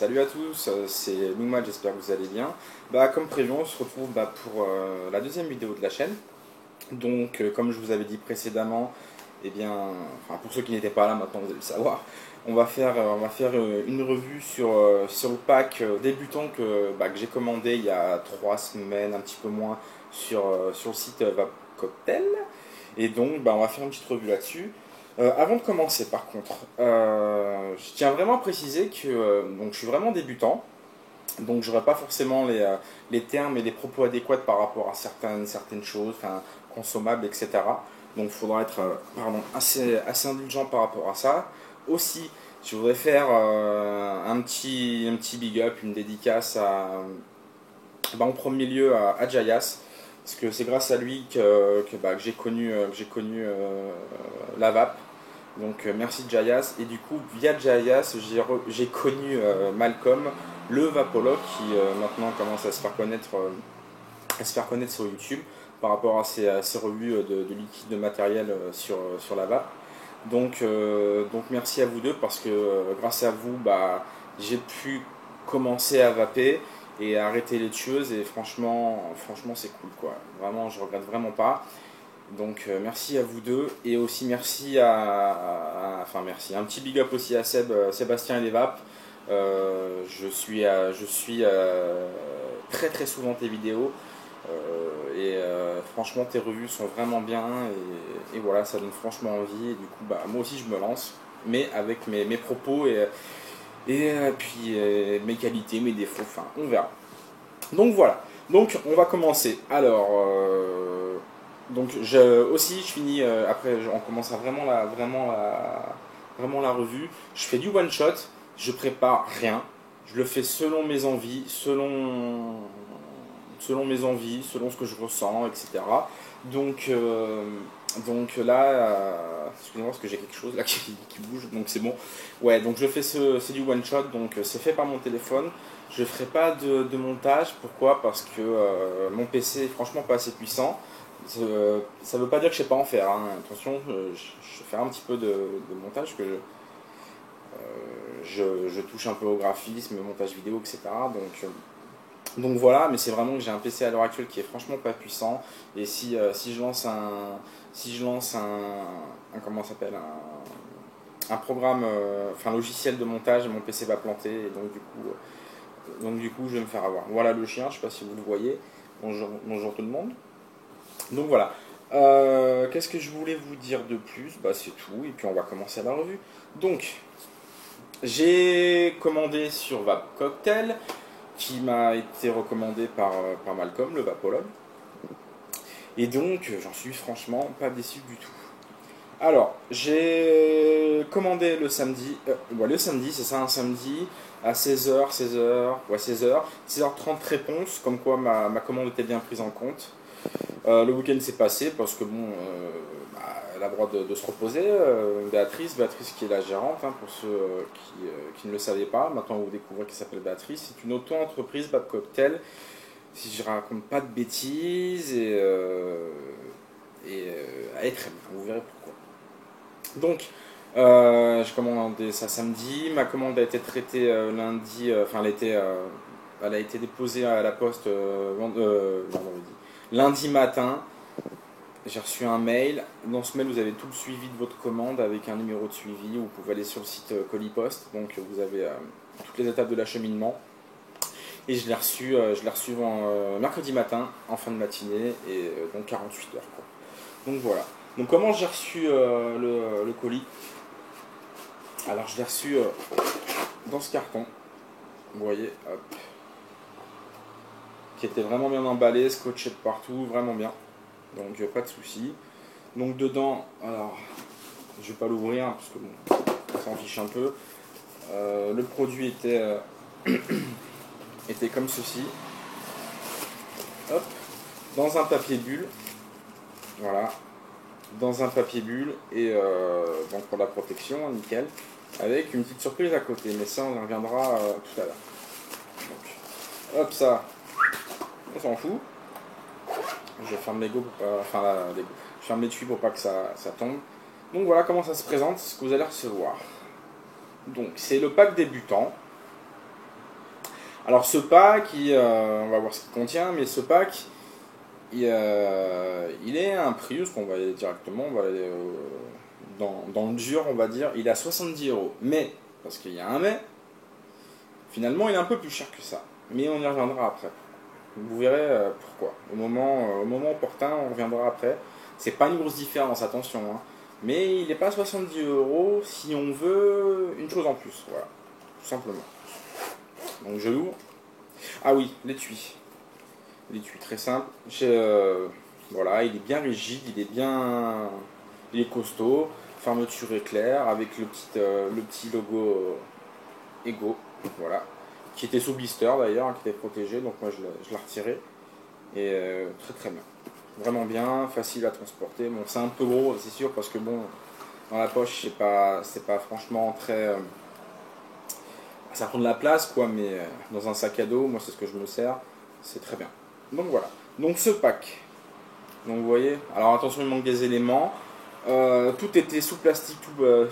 Salut à tous, c'est Nouma, j'espère que vous allez bien. Comme prévu, on se retrouve pour la deuxième vidéo de la chaîne. Donc, comme je vous avais dit précédemment, eh bien, enfin, pour ceux qui n'étaient pas là, maintenant vous allez le savoir, on va faire une revue sur le pack débutant que j'ai commandé il y a 3 semaines, un petit peu moins, sur le site Vape Cocktail. Et donc, on va faire une petite revue là-dessus. Avant de commencer, par contre, je tiens vraiment à préciser que donc, je suis vraiment débutant, donc j'aurai pas forcément les termes et les propos adéquats par rapport à certaines choses, enfin, consommables, etc. Donc il faudra être assez indulgent par rapport à ça. Aussi, je voudrais faire un petit big up, une dédicace en premier lieu à Jayas, parce que c'est grâce à lui que j'ai connu la vape. Donc merci Jayas. Et du coup, via Jayas, j'ai connu Malcolm, le vapologue, qui maintenant commence à se faire connaître sur YouTube par rapport à ses revues de liquide de matériel sur la vape. Donc merci à vous deux parce que grâce à vous, j'ai pu commencer à vaper et à arrêter les tueuses et franchement c'est cool quoi. Vraiment, je regrette vraiment pas. Donc merci à vous deux et aussi merci enfin merci, un petit big up aussi à Sébastien et les Vapes. Je suis très très souvent tes vidéos et franchement tes revues sont vraiment bien et voilà, ça donne franchement envie et du coup moi aussi je me lance mais avec mes propos et puis mes qualités, mes défauts, enfin on verra. Donc voilà, donc on va commencer. Alors donc aussi je finis après on commence à vraiment la revue. Je fais du one shot, je prépare rien, je le fais selon mes envies, selon mes envies, selon ce que je ressens, etc. Donc donc là, excusez-moi parce que j'ai quelque chose là qui bouge, donc c'est bon. Ouais, donc je fais c'est du one shot, donc c'est fait par mon téléphone. Je ferai pas de montage, pourquoi? Parce que mon PC est franchement pas assez puissant. Ça veut pas dire que je sais pas en faire, hein. Attention, je fais un petit peu de montage, que je touche un peu au graphisme, au montage vidéo, etc. Donc voilà, mais c'est vraiment que j'ai un PC à l'heure actuelle qui est franchement pas puissant. Et si je lance comment ça s'appelle, un programme, enfin logiciel de montage, mon PC va planter et donc du coup je vais me faire avoir. Voilà le chien, je sais pas si vous le voyez. Bonjour tout le monde. Donc voilà. Qu'est-ce que je voulais vous dire de plus? C'est tout et puis on va commencer la revue. Donc j'ai commandé sur Vape Cocktail, qui m'a été recommandé par Malcolm, le vapologue. Et donc, j'en suis franchement pas déçu du tout. Alors, j'ai commandé le samedi, le samedi, c'est ça, un samedi, à 16h, 16h30 réponse, comme quoi ma commande était bien prise en compte. Le week-end s'est passé parce que elle a le droit de se reposer. Béatrice qui est la gérante, hein, pour ceux qui ne le savaient pas. Maintenant vous découvrez qu'elle s'appelle Béatrice. C'est une auto-entreprise Vape Cocktail, si je raconte pas de bêtises, elle est très bien, vous verrez pourquoi. Donc j'ai commandé ça samedi, ma commande a été traitée lundi, elle a été déposée à la poste lundi matin. J'ai reçu un mail. Dans ce mail, vous avez tout le suivi de votre commande avec un numéro de suivi. Vous pouvez aller sur le site Colipost. Donc, vous avez toutes les étapes de l'acheminement. Et je l'ai reçu mercredi matin, en fin de matinée, et donc 48 heures, quoi. Donc voilà. Donc, comment j'ai reçu le colis? Alors, je l'ai reçu dans ce carton. Vous voyez, hop. Qui était vraiment bien emballé, scotché de partout, vraiment bien. Donc pas de souci. Donc dedans, alors je vais pas l'ouvrir parce que bon, on s'en fiche un peu. Le produit était comme ceci. Hop, dans un papier bulle. Voilà, dans un papier bulle et donc pour la protection, nickel. Avec une petite surprise à côté, mais ça on en reviendra tout à l'heure. Donc, hop ça, on s'en fout. Je ferme l'ego pour pas. Enfin, je ferme l'étui pour pas que ça tombe. Donc voilà comment ça se présente, ce que vous allez recevoir. Donc c'est le pack débutant. Alors ce pack, on va voir ce qu'il contient, mais ce pack, il est à un prix, parce qu'on va aller directement, on va aller dans le dur, on va dire, il est à 70 €. Mais, parce qu'il y a un mais, finalement il est un peu plus cher que ça. Mais on y reviendra après. Vous verrez pourquoi. Au moment opportun, on reviendra après. C'est pas une grosse différence, attention, hein. Mais il n'est pas à 70 € si on veut une chose en plus. Voilà, tout simplement. Donc je l'ouvre. Ah oui, l'étui. L'étui, très simple. Voilà, il est bien rigide, il est costaud. Fermeture éclair avec le petit logo Ego. Voilà. Qui était sous blister d'ailleurs, hein, qui était protégé. Donc moi je l'ai retiré. Et très très bien. Vraiment bien, facile à transporter. Bon, c'est un peu gros, c'est sûr, parce que bon, dans la poche, c'est pas franchement très. Ça prend de la place, quoi, mais dans un sac à dos, moi c'est ce que je me sers, c'est très bien. Donc voilà. Donc ce pack. Donc vous voyez, alors attention, il manque des éléments. Tout était sous plastique,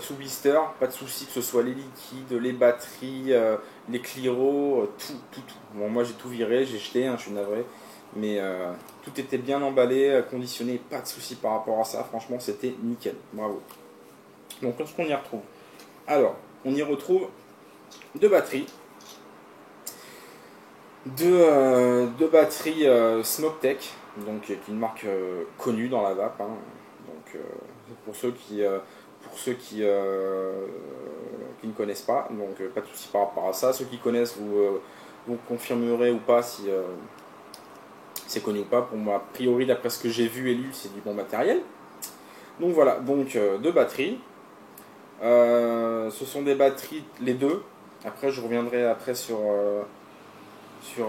sous blister, pas de souci que ce soit les liquides, les batteries, les cliros, tout. Bon, moi j'ai tout viré, j'ai jeté, hein, je suis navré, mais tout était bien emballé, conditionné, pas de souci par rapport à ça, franchement c'était nickel, bravo. Donc qu'est-ce qu'on y retrouve? Alors, on y retrouve deux batteries, deux batteries SmokeTech, donc qui est une marque connue dans la vape, hein. Donc pour ceux qui ne connaissent pas, donc pas de souci par rapport à ça. Ceux qui connaissent, vous confirmerez ou pas si c'est connu ou pas. Pour moi, a priori, d'après ce que j'ai vu et lu, c'est du bon matériel. Donc voilà, donc deux batteries. Ce sont des batteries, les deux. Après, je reviendrai après sur, sur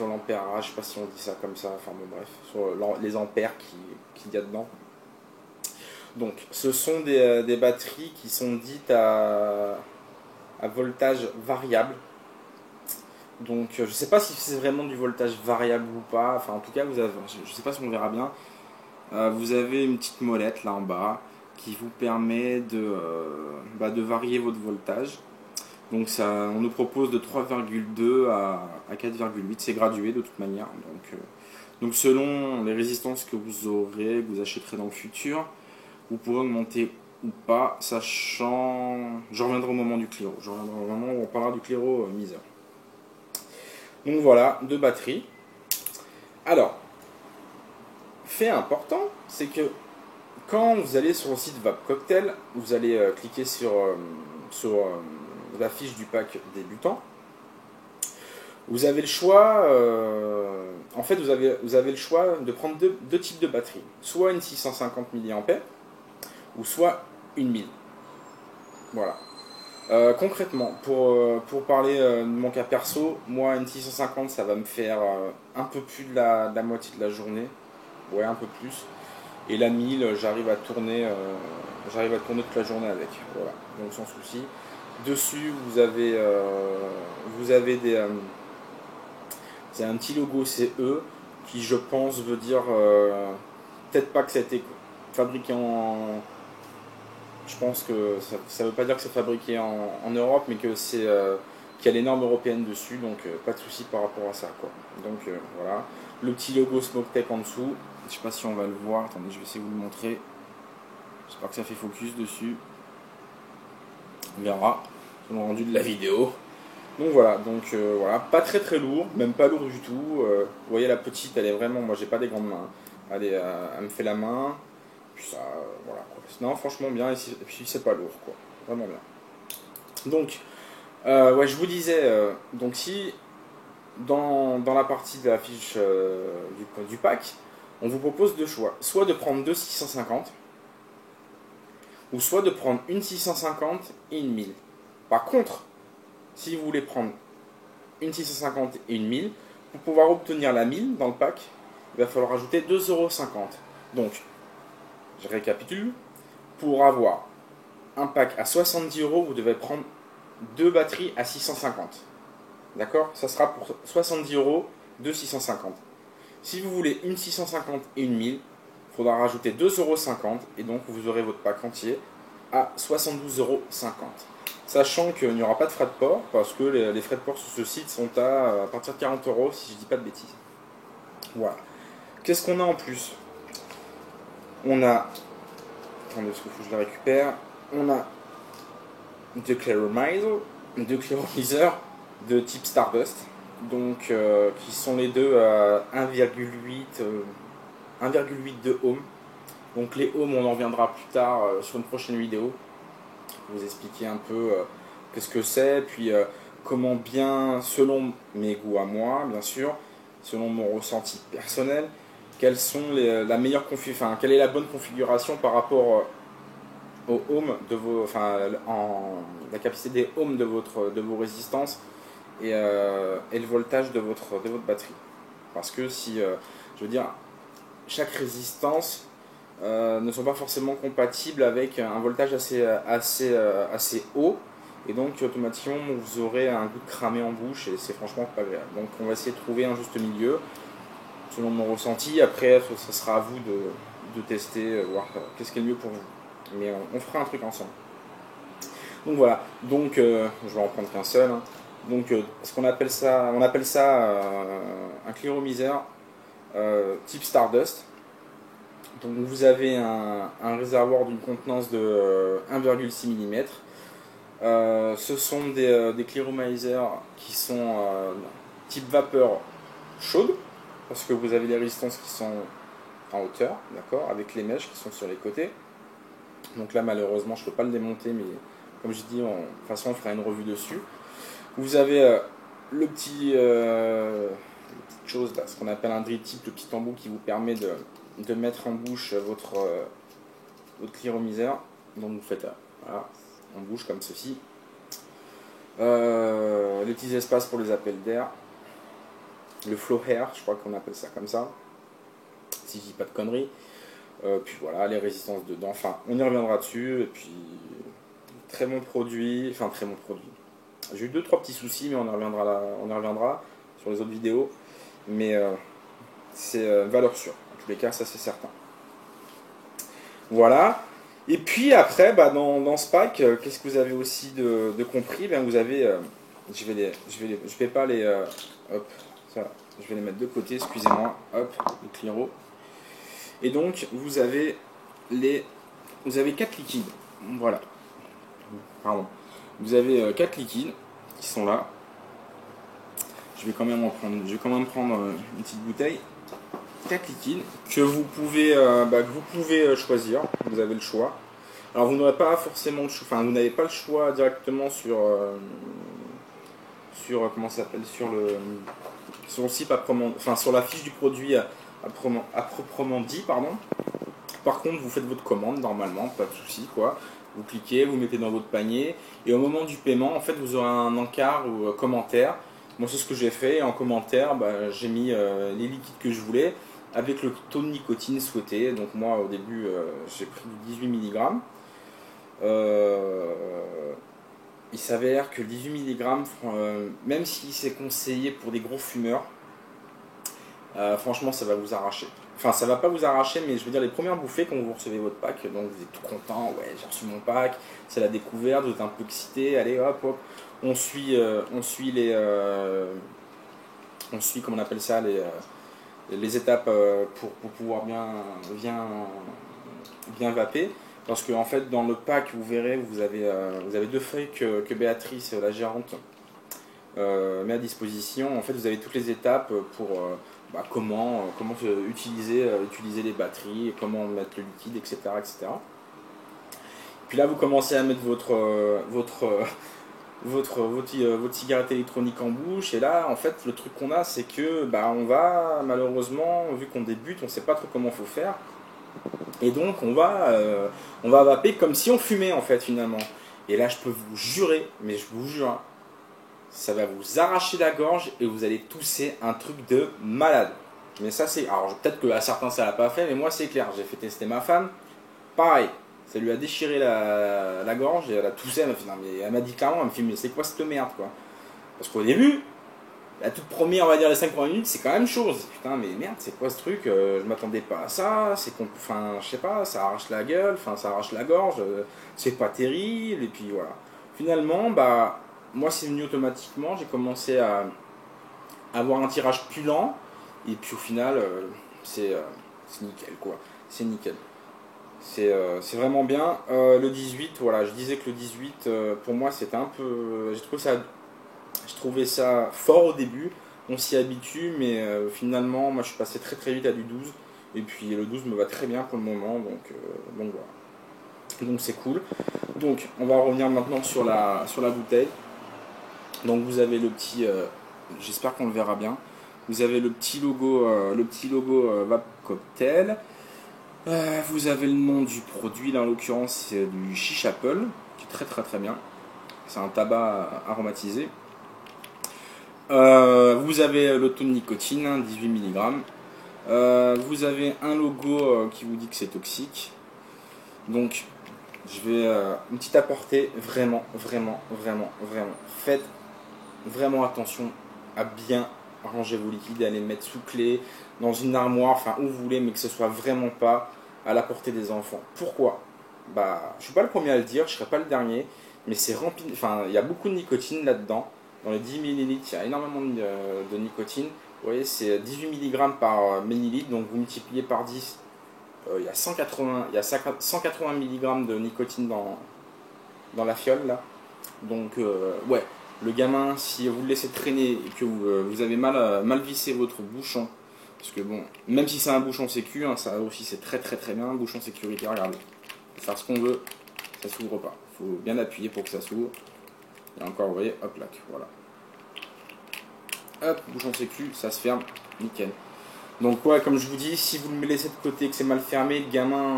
l'ampérage, je sais pas si on dit ça comme ça, enfin bon bref, sur les ampères qu'il y a dedans. Donc ce sont des batteries qui sont dites à voltage variable. Donc je ne sais pas si c'est vraiment du voltage variable ou pas, enfin en tout cas je ne sais pas si on verra bien. Vous avez une petite molette là en bas qui vous permet de varier votre voltage. Donc on nous propose de 3,2 à 4,8, c'est gradué de toute manière. Donc selon les résistances que vous aurez, que vous achèterez dans le futur, vous pourrez augmenter ou pas, sachant... Je reviendrai au moment du Cliro, je reviendrai au moment où on parlera du Cliro miseur. Donc voilà, deux batteries. Alors, fait important, c'est que quand vous allez sur le site Vape Cocktail, vous allez cliquer sur la fiche du pack débutant. Vous avez le choix, en fait vous avez le choix de prendre deux types de batteries. Soit une 650 mAh, ou soit une 1000. Voilà. Concrètement, pour parler de mon cas perso, moi une 650 ça va me faire un peu plus de la moitié de la journée. Ouais, un peu plus. Et la 1000, j'arrive à tourner toute la journée avec. Voilà, donc sans souci. Dessus, vous avez c'est un petit logo CE qui, je pense, veut dire peut-être pas que ça a été fabriqué en. Je pense que ça veut pas dire que c'est fabriqué en Europe, mais que c'est qu'il y a les normes européennes dessus, donc pas de souci par rapport à ça, quoi. Donc voilà, le petit logo SmokeTech en dessous. Je sais pas si on va le voir. Attendez, je vais essayer de vous le montrer. J'espère que ça fait focus dessus. On verra le rendu de la vidéo. Donc voilà, voilà, pas très très lourd, même pas lourd du tout. Vous voyez la petite, elle est vraiment, moi j'ai pas des grandes mains. Elle me fait la main. Puis ça, voilà. Non, franchement bien. Et puis c'est pas lourd, quoi. Vraiment bien. Donc, ouais, je vous disais, donc si dans la partie de la fiche du pack, on vous propose deux choix. Soit de prendre deux 650, ou soit de prendre une 650 et une 1000. Par contre, si vous voulez prendre une 650 et une 1000, pour pouvoir obtenir la 1000 dans le pack, il va falloir ajouter 2,50 €. Donc, je récapitule. Pour avoir un pack à 70 €, vous devez prendre deux batteries à 650. D'accord? Ça sera pour 70 € de 650. Si vous voulez une 650 et une 1000, il faudra rajouter 2,50 € et donc vous aurez votre pack entier à 72,50 €. Sachant qu'il n'y aura pas de frais de port, parce que les frais de port sur ce site sont à partir de 40 € si je dis pas de bêtises. Voilà. Qu'est-ce qu'on a en plus? On a... Attendez, parce qu'il faut que je la récupère. On a de Clearomizer de type Stardust. Donc, qui sont les deux à 1,8 de ohm. Donc les ohms, on en reviendra plus tard sur une prochaine vidéo. Vous expliquer un peu qu'est-ce que c'est, puis comment bien, selon mes goûts à moi, bien sûr, selon mon ressenti personnel, quelles sont la meilleure quelle est la bonne configuration par rapport au ohm de vos, la capacité des ohms de vos résistances et le voltage de votre batterie. Parce que si, je veux dire, chaque résistance ne sont pas forcément compatibles avec un voltage assez haut, et donc automatiquement vous aurez un goût de cramé en bouche et c'est franchement pas agréable. Donc on va essayer de trouver un juste milieu selon mon ressenti. Après ça sera à vous de tester, voir qu'est-ce qui est le mieux pour vous, mais on fera un truc ensemble. Donc voilà, donc je vais en prendre qu'un seul, hein. Donc on appelle ça un Clearomizer type Stardust. Donc vous avez un réservoir d'une contenance de 1,6 mm. Ce sont des Clearomizer qui sont type vapeur chaude, parce que vous avez des résistances qui sont en hauteur, d'accord, avec les mèches qui sont sur les côtés. Donc là malheureusement je ne peux pas le démonter, mais comme je dis, de toute façon on fera une revue dessus. Vous avez le petit petite chose là, ce qu'on appelle un drip tip, le petit embout qui vous permet de mettre en bouche votre Clearomizer. Donc vous faites voilà, en bouche comme ceci. Les petits espaces pour les appels d'air. Le flow air, je crois qu'on appelle ça comme ça, si je dis pas de conneries. Puis voilà, les résistances dedans. Enfin, on y reviendra dessus. Et puis, très bon produit. Enfin, très bon produit. J'ai eu 2-3 petits soucis, mais on y reviendra sur les autres vidéos. Mais c'est valeur sûre. En tous les cas, ça c'est certain. Voilà. Et puis après, dans ce pack, qu'est-ce que vous avez aussi de compris? Vous avez, je vais pas les, hop, ça, je vais les mettre de côté. Excusez-moi, hop, le Clearo. Et donc vous avez 4 liquides. Voilà. Pardon. Vous avez 4 liquides qui sont là. Je vais quand même prendre une petite bouteille. 4 liquides que vous pouvez choisir. Vous avez le choix. Alors vous n'aurez pas forcément le choix, vous n'avez pas le choix directement sur comment ça s'appelle, sur le site sur la fiche du produit à proprement dit, pardon. Par contre, vous faites votre commande normalement, pas de souci quoi. Vous cliquez, vous mettez dans votre panier et au moment du paiement, en fait, vous aurez un encart ou commentaire. Moi, c'est ce que j'ai fait. En commentaire, j'ai mis les liquides que je voulais avec le taux de nicotine souhaité. Donc moi, au début, j'ai pris du 18 mg. Il s'avère que le 18 mg, même si c'est conseillé pour des gros fumeurs, franchement, ça va vous arracher. Enfin, ça va pas vous arracher, mais je veux dire, les premières bouffées, quand vous recevez votre pack, donc vous êtes tout content, ouais, j'ai reçu mon pack, c'est la découverte, vous êtes un peu excité, allez hop, hop, on suit comment on appelle ça, les étapes pour pouvoir bien vaper. Parce que en fait, dans le pack, vous verrez, vous avez 2 feuilles que Béatrice, la gérante, met à disposition. En fait, vous avez toutes les étapes pour comment utiliser les batteries, comment mettre le liquide, etc., etc. Puis là, vous commencez à mettre votre cigarette électronique en bouche. Et là, en fait, le truc qu'on a, c'est que on va, malheureusement, vu qu'on débute, on ne sait pas trop comment il faut faire. Et donc, on va vaper comme si on fumait, en fait, finalement. Et là, je peux vous jurer, mais je vous jure, ça va vous arracher la gorge et vous allez tousser un truc de malade. Mais ça, c'est... Alors, peut-être qu'à certains, ça l'a pas fait, mais moi, c'est clair. J'ai fait tester ma femme. Pareil. Ça lui a déchiré la gorge et elle a toussé. Elle m'a fait, non, mais elle m'a dit clairement, elle me fait, mais c'est quoi cette merde, quoi? Parce qu'au début, la toute première, on va dire les 5 premières minutes, c'est quand même chaud. Je dis, putain, mais merde, c'est quoi ce truc? Je m'attendais pas à ça. Enfin, je sais pas, ça arrache la gueule, enfin, ça arrache la gorge. C'est pas terrible. Et puis voilà. Finalement, bah, moi, c'est venu automatiquement. J'ai commencé à avoir un tirage plus lent. Et puis au final, c'est nickel, quoi. C'est nickel. C'est vraiment bien. Le 18, voilà, je disais que le 18, pour moi, c'était un peu. Je trouvais ça fort au début. On s'y habitue, mais finalement, moi, je suis passé très très vite à du 12. Et puis le 12 me va très bien pour le moment, donc voilà. Donc c'est cool. Donc on va revenir maintenant sur la bouteille. Donc vous avez le petit, j'espère qu'on le verra bien. Vous avez le petit logo, Vape Cocktail. Vous avez le nom du produit, là en l'occurrence c'est du Chiche Apple, qui est très très très bien. C'est un tabac aromatisé. Vous avez le taux de nicotine, hein, 18 mg. Vous avez un logo qui vous dit que c'est toxique. Donc je vais une petite aparté, vraiment, vraiment, vraiment, vraiment. Faites vraiment attention à bien ranger vos liquides, à les mettre sous clé, dans une armoire, enfin où vous voulez, mais que ce soit vraiment pas à la portée des enfants. Pourquoi? Bah, je suis pas le premier à le dire, je serai pas le dernier, mais c'est rempli, enfin, il y a beaucoup de nicotine là-dedans. Dans les 10 ml, il y a énormément de nicotine. Vous voyez, c'est 18 mg par millilitre, donc vous multipliez par 10. Il y a 180 mg de nicotine dans la fiole là. Donc ouais, le gamin, si vous le laissez traîner et que vous avez mal vissé votre bouchon, parce que bon, même si c'est un bouchon sécu, hein, ça aussi c'est très très très bien, un bouchon sécuritaire, regardez. Faut faire ce qu'on veut, ça s'ouvre pas. Faut bien appuyer pour que ça s'ouvre. Et encore, vous voyez, hop là, voilà. Hop, bouchon sécu, ça se ferme, nickel. Donc ouais, comme je vous dis, si vous le laissez de côté, que c'est mal fermé, le gamin,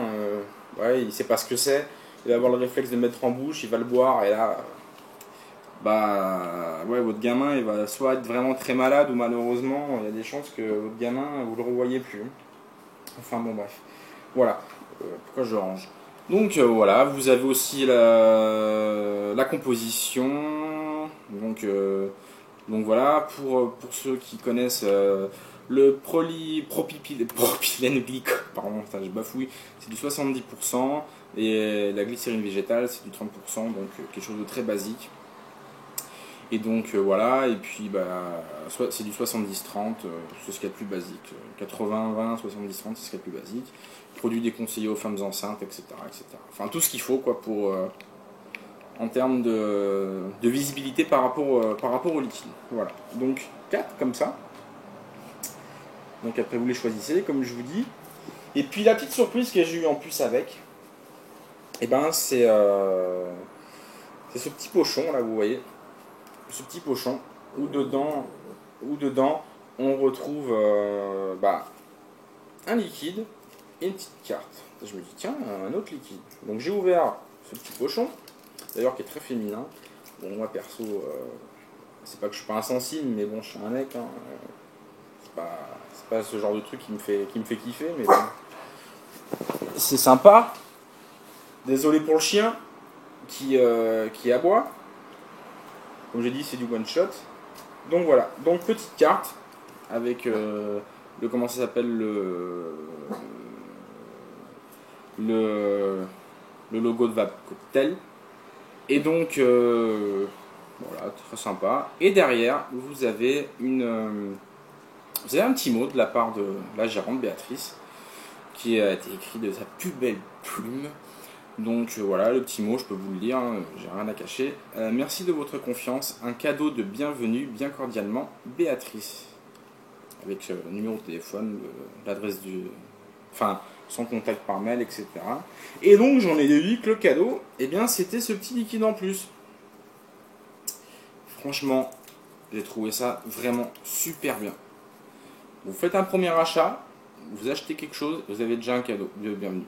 ouais, il sait pas ce que c'est, il va avoir le réflexe de le mettre en bouche, il va le boire, et là, bah ouais, votre gamin, il va soit être vraiment très malade, ou malheureusement, il y a des chances que votre gamin, vous le revoyez plus. Enfin bon, bref. Voilà, pourquoi je range. Donc voilà, vous avez aussi la composition, donc voilà, pour ceux qui connaissent le propylène glycol, pardon, je bafouille, c'est du 70%, et la glycérine végétale c'est du 30%, donc quelque chose de très basique. Et donc voilà, et puis bah, c'est du 70-30, c'est ce qu'il y a de plus basique. 80-20, 70-30, c'est ce qu'il y a de plus basique. Produit déconseillé aux femmes enceintes, etc. etc. Enfin tout ce qu'il faut quoi pour en termes de visibilité par rapport au liquide. Voilà. Donc 4 comme ça. Donc après vous les choisissez, comme je vous dis. Et puis la petite surprise que j'ai eu en plus avec, et ben c'est ce petit pochon là, vous voyez. Ce petit pochon où dedans on retrouve un liquide et une petite carte. Je me dis tiens, un autre liquide. Donc j'ai ouvert ce petit pochon, d'ailleurs qui est très féminin. Bon moi perso, c'est pas que je suis pas insensible, mais bon je suis un mec, hein, c'est pas ce genre de truc qui me fait kiffer, mais bon. C'est sympa. Désolé pour le chien qui aboie. Comme j'ai dit, c'est du one shot. Donc voilà. Donc petite carte avec le comment ça s'appelle le logo de Vape Cocktail. Et donc voilà, très sympa. Et derrière, vous avez un petit mot de la part de la gérante Béatrice qui a été écrit de sa plus belle plume. Donc voilà, le petit mot, je peux vous le lire, hein, j'ai rien à cacher. Merci de votre confiance, un cadeau de bienvenue, bien cordialement, Béatrice. Avec le numéro de téléphone, l'adresse enfin, son contact par mail, etc. Et donc j'en ai déduit que le cadeau, eh bien c'était ce petit liquide en plus. Franchement, j'ai trouvé ça vraiment super bien. Vous faites un premier achat, vous achetez quelque chose, vous avez déjà un cadeau de bienvenue.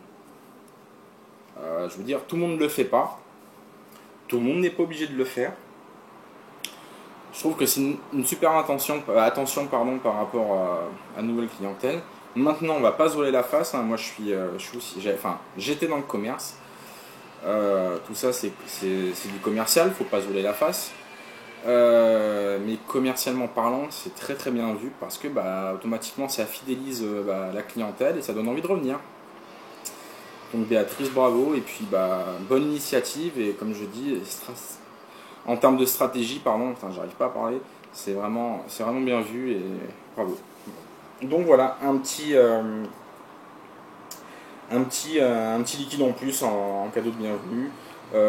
Je veux dire, tout le monde ne le fait pas. Tout le monde n'est pas obligé de le faire. Je trouve que c'est une super attention par rapport à une nouvelle clientèle. Maintenant, on va pas se voler la face. Hein. Moi, j'étais dans le commerce. Tout ça, c'est du commercial. Faut pas se voler la face. mais commercialement parlant, c'est très très bien vu parce que bah, automatiquement ça fidélise la clientèle et ça donne envie de revenir. Donc Béatrice, bravo, et puis bah, bonne initiative, et comme je dis, en termes de stratégie, pardon, enfin j'arrive pas à parler, c'est vraiment bien vu et bravo. Donc voilà, un petit liquide en plus en cadeau de bienvenue.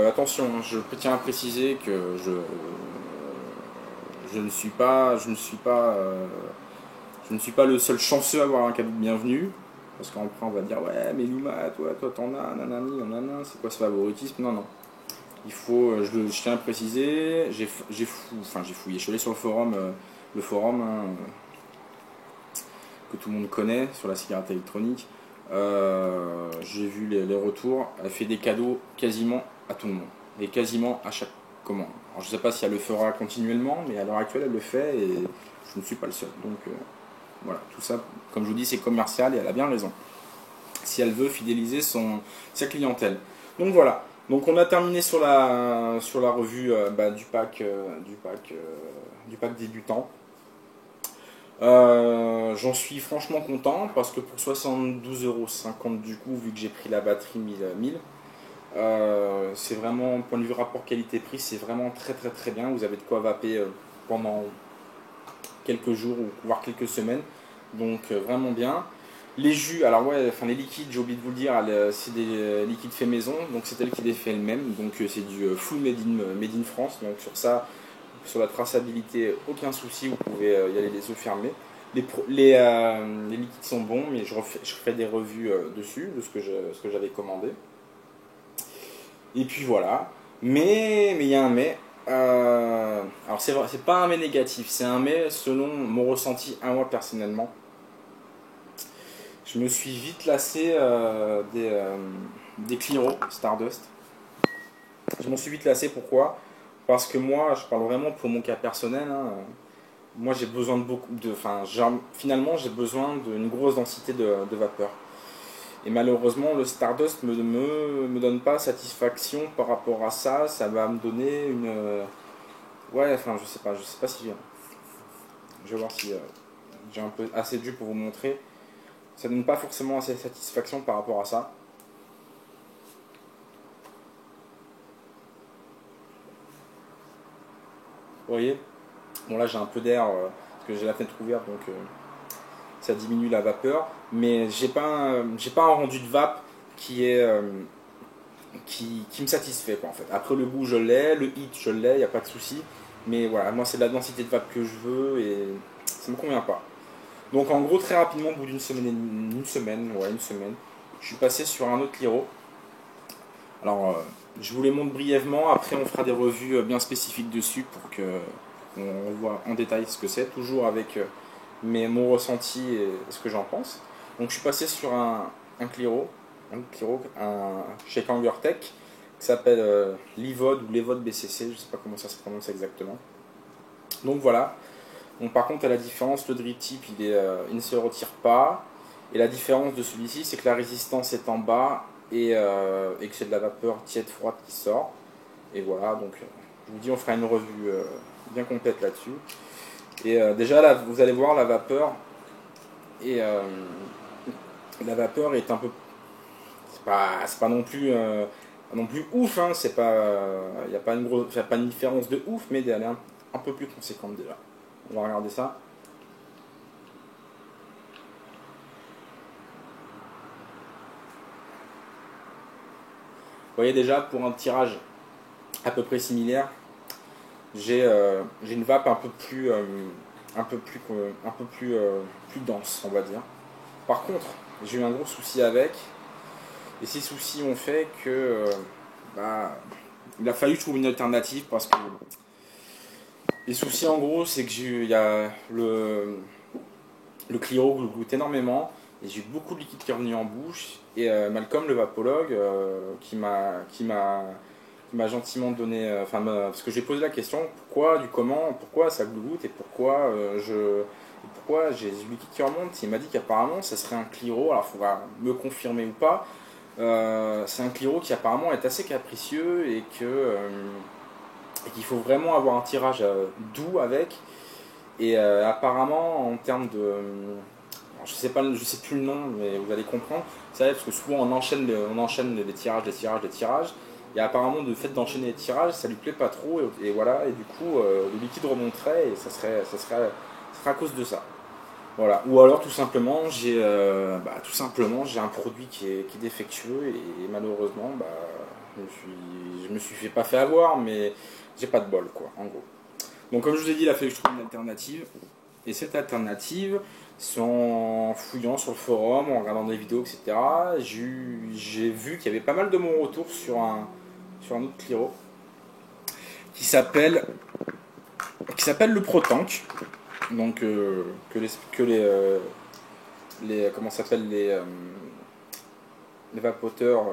Attention, je tiens à préciser que je ne suis pas le seul chanceux à avoir un cadeau de bienvenue. Parce qu'après on va dire ouais mais Luma, toi t'en as, nanani, nanana, c'est quoi ce favoritisme? Non, non. Je tiens à préciser, j'ai fouillé, je suis allé sur le forum hein, que tout le monde connaît sur la cigarette électronique. J'ai vu les retours, elle fait des cadeaux quasiment à tout le monde, et quasiment à chaque commande. Alors, je ne sais pas si elle le fera continuellement, mais à l'heure actuelle elle le fait et je ne suis pas le seul. Donc voilà, tout ça, comme je vous dis, c'est commercial et elle a bien raison. Si elle veut fidéliser sa clientèle. Donc voilà. Donc on a terminé sur la revue du pack débutant. J'en suis franchement content parce que pour 72,50 € du coup, vu que j'ai pris la batterie 1000, c'est vraiment, point de vue rapport qualité-prix, c'est vraiment très très très bien. Vous avez de quoi vaper pendant quelques jours ou voire quelques semaines. Donc vraiment bien. Les jus, alors ouais, enfin les liquides, j'ai oublié de vous le dire, c'est des liquides faits maison, donc c'est elle qui les fait elle-même, donc c'est du full made in France, donc sur ça, sur la traçabilité, aucun souci, vous pouvez y aller les yeux fermés. Les liquides sont bons, mais je refais des revues dessus, de ce que j'avais commandé. Et puis voilà, mais il y a un mais. Alors c'est pas un mais négatif, c'est un mais selon mon ressenti à moi personnellement. Je me suis vite lassé des Cliro Stardust. Je m'en suis vite lassé, pourquoi? Parce que moi, je parle vraiment pour mon cas personnel. Hein. Moi, j'ai besoin de beaucoup de. Enfin, finalement, j'ai besoin d'une grosse densité de vapeur. Et malheureusement, le Stardust me donne pas satisfaction par rapport à ça. Ça va me donner une. Ouais, enfin, je sais pas si. Je vais voir si j'ai un peu assez de jus pour vous montrer. Ça donne pas forcément assez de satisfaction par rapport à ça. Vous voyez? Bon là j'ai un peu d'air parce que j'ai la fenêtre ouverte donc ça diminue la vapeur. Mais j'ai pas un rendu de vape qui est qui me satisfait quoi en fait. Après le goût je l'ai, le hit je l'ai, il n'y a pas de souci. Mais voilà, moi c'est la densité de vape que je veux et ça me convient pas. Donc en gros très rapidement au bout d'une semaine, une semaine, je suis passé sur un autre Cliro. Alors, je vous les montre brièvement, après on fera des revues bien spécifiques dessus pour que on voit en détail ce que c'est, toujours avec mon ressenti et ce que j'en pense. Donc je suis passé sur un Cliro, chez Kangertech, qui s'appelle l'Ivod ou l'Evod BCC, je ne sais pas comment ça se prononce exactement. Donc voilà. Bon, par contre, à la différence, le drip tip il ne se retire pas. Et la différence de celui-ci, c'est que la résistance est en bas et que c'est de la vapeur tiède froide qui sort. Et voilà, donc je vous dis, on fera une revue bien complète là-dessus. Et déjà, là, vous allez voir, et, euh, la vapeur est un peu. C'est pas non plus ouf, hein, c'est pas. Il n'y a pas y a pas une différence de ouf, mais elle est un peu plus conséquente déjà. On va regarder ça. Vous voyez déjà, pour un tirage à peu près similaire, j'ai une vape plus dense, on va dire. Par contre, j'ai eu un gros souci avec, et ces soucis ont fait que il a fallu que je trouve une alternative parce que les soucis en gros, c'est que il y a le Clio goûte énormément. Et j'ai eu beaucoup de liquide qui est revenu en bouche. Et Malcolm, le vapologue, qui m'a gentiment donné. Parce que j'ai posé la question pourquoi, du comment, pourquoi ça goûte et pourquoi j'ai du liquide qui remonte. Il m'a dit qu'apparemment ça serait un Clio. Alors il faudra me confirmer ou pas. C'est un Clio qui apparemment est assez capricieux et que et qu'il faut vraiment avoir un tirage doux avec. Et apparemment, en termes de. Je sais plus le nom, mais vous allez comprendre. C'est vrai, parce que souvent on enchaîne les tirages, les tirages, les tirages. Et apparemment, le fait d'enchaîner les tirages, ça lui plaît pas trop. Et voilà, et du coup, le liquide remonterait et ça serait à cause de ça. Voilà. Ou alors tout simplement, j'ai un produit qui est défectueux et malheureusement, je me suis pas fait avoir, mais j'ai pas de bol, quoi, en gros. Donc comme je vous ai dit, il a fallu que je trouve une alternative. Et cette alternative, c'est en fouillant sur le forum, en regardant des vidéos, etc., j'ai vu qu'il y avait pas mal de bons retours sur un autre Cliro qui s'appelle le ProTank. Donc comment s'appelle les vapoteurs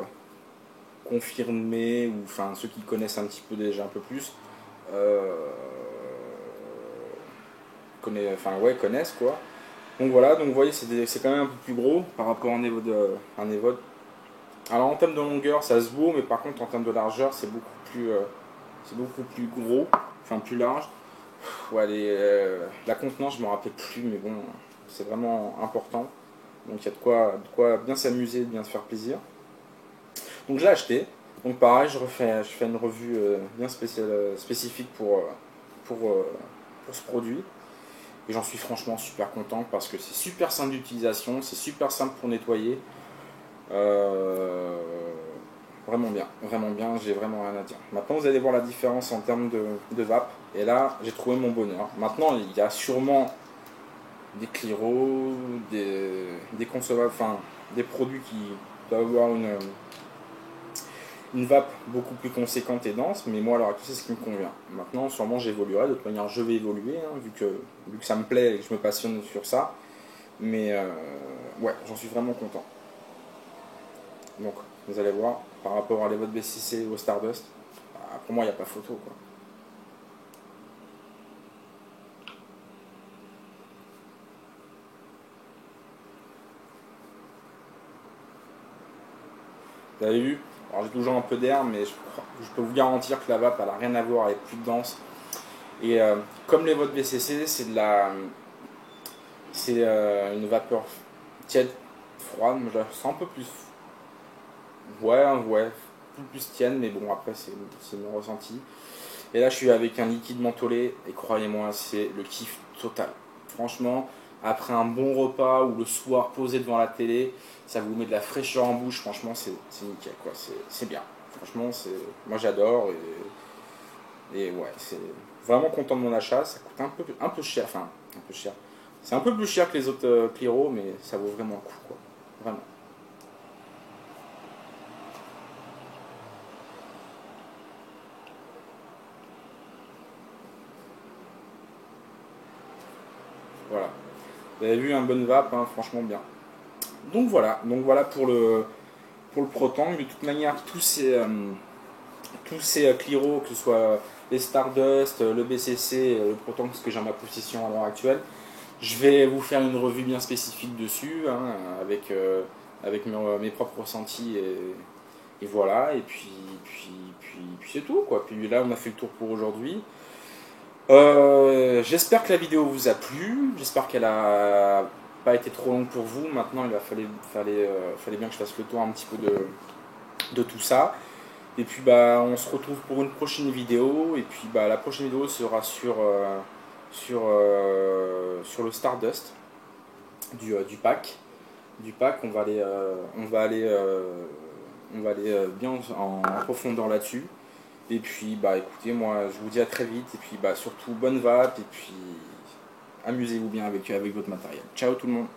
confirmés, ou enfin ceux qui connaissent un petit peu déjà un peu plus, euh, connaissent quoi. Donc voilà, donc vous voyez, c'est quand même un peu plus gros par rapport à un Evode. Alors en termes de longueur, ça se vaut, mais par contre en termes de largeur, c'est beaucoup plus gros, enfin plus large. Ouais, la contenance, je me rappelle plus, mais bon, c'est vraiment important. Donc il y a de quoi bien s'amuser, bien se faire plaisir. Donc je l'ai acheté. Donc pareil, je fais une revue bien spécifique pour ce produit. Et j'en suis franchement super content parce que c'est super simple d'utilisation, c'est super simple pour nettoyer. Euh, vraiment bien, j'ai vraiment rien à dire. Maintenant vous allez voir la différence en termes de vape. Et là, j'ai trouvé mon bonheur. Maintenant, il y a sûrement des Cliro, des consommables, enfin des produits qui doivent avoir une vape beaucoup plus conséquente et dense, mais moi alors tout c'est ce qui me convient. Maintenant, sûrement j'évoluerai, de toute manière je vais évoluer, hein, vu que ça me plaît et que je me passionne sur ça. Mais ouais, j'en suis vraiment content. Donc, vous allez voir, par rapport à les votes BCC ou au Stardust, pour moi il n'y a pas photo quoi. Vous avez vu? Alors j'ai toujours un peu d'air, mais je peux vous garantir que la vape elle n'a rien à voir, elle est plus dense. Et comme les votes BCC, c'est une vapeur tiède, froide, mais je la sens un peu plus. Ouais, plus tienne, mais bon, après, c'est mon ressenti. Et là, je suis avec un liquide mentholé, et croyez-moi, c'est le kiff total. Franchement, après un bon repas ou le soir posé devant la télé, ça vous met de la fraîcheur en bouche, franchement, c'est nickel, quoi. C'est bien. Franchement, moi j'adore, et ouais, c'est vraiment content de mon achat. Ça coûte un peu cher, enfin, un peu cher. C'est un peu plus cher que les autres Cliro, mais ça vaut vraiment le coup, quoi. Vraiment. Voilà. Vous avez vu un bon vape, hein, franchement bien. Donc voilà pour le Protang. De toute manière, tous ces Cliro, que ce soit les Stardust, le BCC, le Protang, ce que j'ai en ma possession à l'heure actuelle, je vais vous faire une revue bien spécifique dessus, hein, avec mes propres ressentis et voilà. Et puis c'est tout quoi. Puis là, on a fait le tour pour aujourd'hui. J'espère que la vidéo vous a plu. J'espère qu'elle a pas été trop longue pour vous. Maintenant, fallait bien que je fasse le tour un petit peu de tout ça. Et puis on se retrouve pour une prochaine vidéo. Et puis la prochaine vidéo sera sur le Stardust du pack. On va aller bien en profondeur là-dessus. Et puis écoutez, moi je vous dis à très vite. Et puis surtout bonne vape. Et puis amusez-vous bien avec votre matériel. Ciao tout le monde.